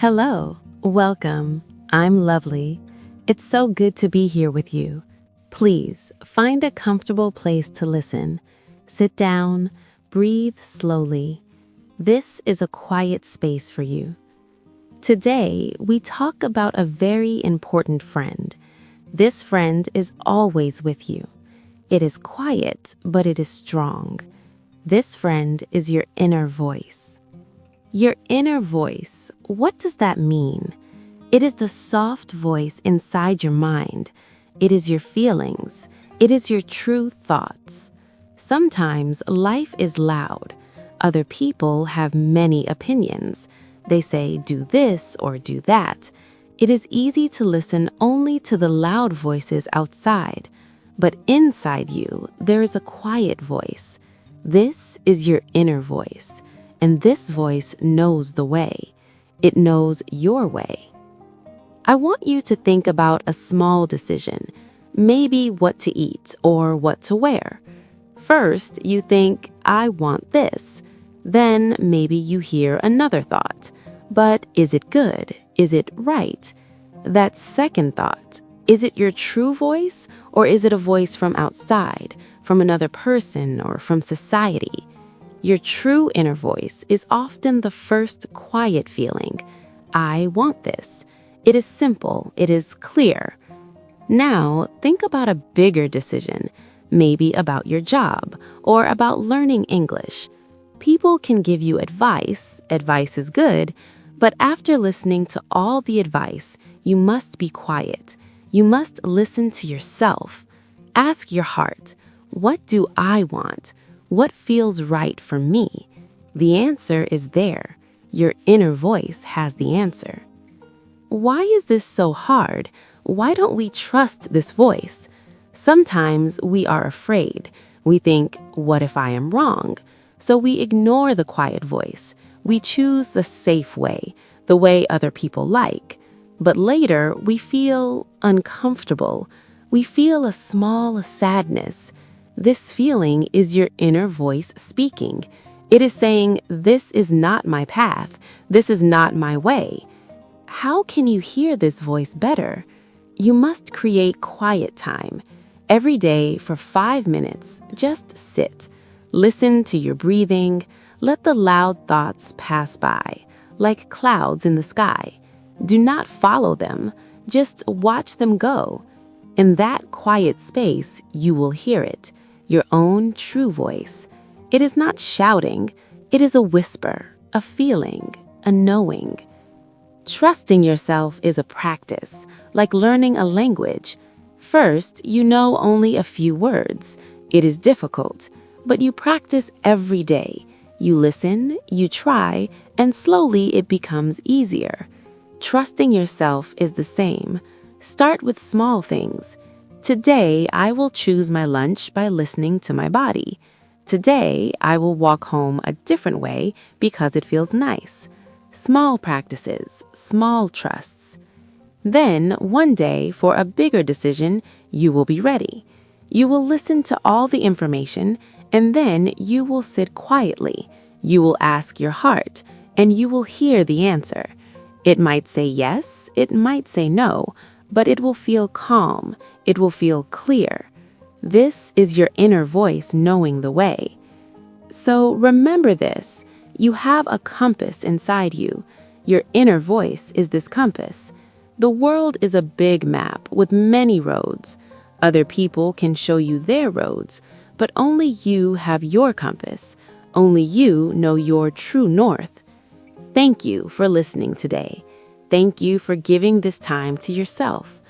Hello, welcome. I'm Lovely. It's so good to be here with you. Please find a comfortable place to listen. Sit down, breathe slowly. This is a quiet space for you. Today, we talk about a very important friend. This friend is always with you. It is quiet, but it is strong. This friend is your inner voice. Your inner voice, what does that mean? It is the soft voice inside your mind. It is your feelings. It is your true thoughts. Sometimes life is loud. Other people have many opinions. They say, do this or do that. It is easy to listen only to the loud voices outside. But inside you, there is a quiet voice. This is your inner voice. And this voice knows the way. It knows your way. I want you to think about a small decision, maybe what to eat or what to wear. First, you think, I want this. Then maybe you hear another thought. But is it good? Is it right? That second thought, is it your true voice or is it a voice from outside, from another person or from society? Your true inner voice is often the first quiet feeling. I want this. It is simple. It is clear. Now, think about a bigger decision, maybe about your job or about learning English. People can give you advice. Advice is good. But after listening to all the advice, you must be quiet. You must listen to yourself. Ask your heart, what do I want? What feels right for me? The answer is there. Your inner voice has the answer. Why is this so hard? Why don't we trust this voice? Sometimes we are afraid. We think, what if I am wrong? So we ignore the quiet voice. We choose the safe way, the way other people like. But later, we feel uncomfortable. We feel a small sadness. This feeling is your inner voice speaking. It is saying, this is not my path. This is not my way. How can you hear this voice better? You must create quiet time. Every day for 5 minutes, just sit. Listen to your breathing. Let the loud thoughts pass by, like clouds in the sky. Do not follow them. Just watch them go. In that quiet space, you will hear it. Your own true voice. It is not shouting. It is a whisper, a feeling, a knowing. Trusting yourself is a practice, like learning a language. First, you know only a few words. It is difficult, but you practice every day. You listen, you try, and slowly it becomes easier. Trusting yourself is the same. Start with small things. Today, I will choose my lunch by listening to my body. Today, I will walk home a different way because it feels nice. Small practices, small trusts. Then, one day, for a bigger decision, you will be ready. You will listen to all the information, and then you will sit quietly. You will ask your heart, and you will hear the answer. It might say yes, it might say no, but it will feel calm. It will feel clear. This is your inner voice knowing the way. So remember this. You have a compass inside you. Your inner voice is this compass. The world is a big map with many roads. Other people can show you their roads, but only you have your compass. Only you know your true north. Thank you for listening today. Thank you for giving this time to yourself.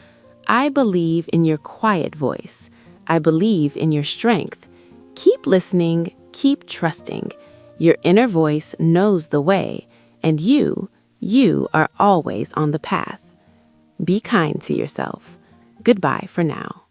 I believe in your quiet voice. I believe in your strength. Keep listening, keep trusting. Your inner voice knows the way, and you are always on the path. Be kind to yourself. Goodbye for now.